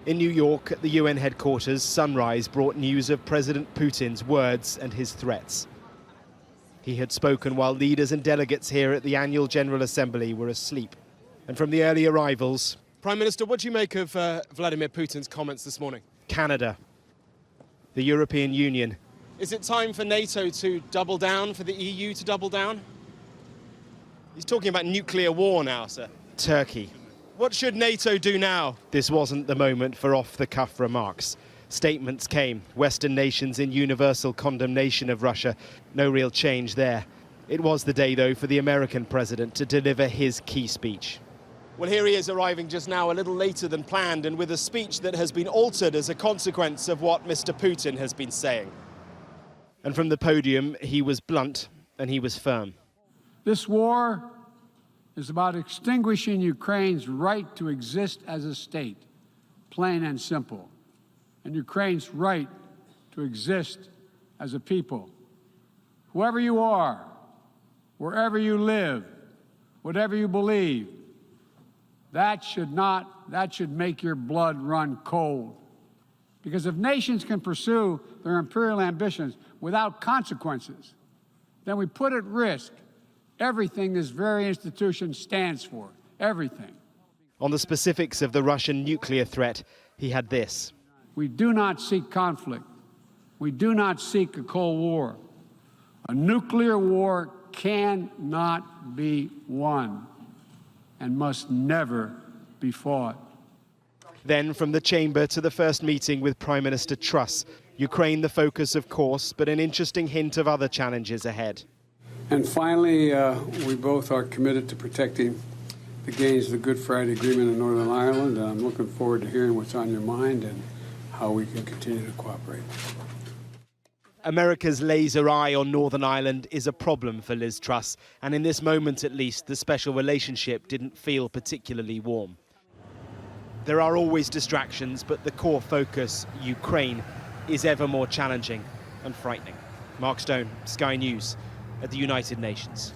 In New York, at the UN headquarters, sunrise brought news of President Putin's words and his threats. He had spoken while leaders and delegates here at the annual General Assembly were asleep. And from the early arrivals... Prime Minister, what do you make of Vladimir Putin's comments this morning? Canada, the European Union. Is it time for NATO to double down, for the EU to double down? He's talking about nuclear war now, sir. Turkey. What should NATO do now? This wasn't the moment for off-the-cuff remarks. Statements came, Western nations in universal condemnation of Russia. No real change there. It was the day, though, for the American president to deliver his key speech. Well, here he is arriving just now, a little later than planned, and with a speech that has been altered as a consequence of what Mr. Putin has been saying. And from the podium, he was blunt and he was firm. This war is about extinguishing Ukraine's right to exist as a state, plain and simple, and Ukraine's right to exist as a people. Whoever you are, wherever you live, whatever you believe, that should make your blood run cold. Because if nations can pursue their imperial ambitions without consequences, then we put at risk everything this very institution stands for, everything. On the specifics of the Russian nuclear threat, he had this. We do not seek conflict. We do not seek a Cold War. A nuclear war cannot be won and must never be fought. Then from the chamber to the first meeting with Prime Minister Truss. Ukraine the focus, of course, but an interesting hint of other challenges ahead. And finally, we both are committed to protecting the gains of the Good Friday Agreement in Northern Ireland. And I'm looking forward to hearing what's on your mind and how we can continue to cooperate. America's laser eye on Northern Ireland is a problem for Liz Truss, and in this moment at least, the special relationship didn't feel particularly warm. There are always distractions, but the core focus, Ukraine, is ever more challenging and frightening. Mark Stone, Sky News, at the United Nations.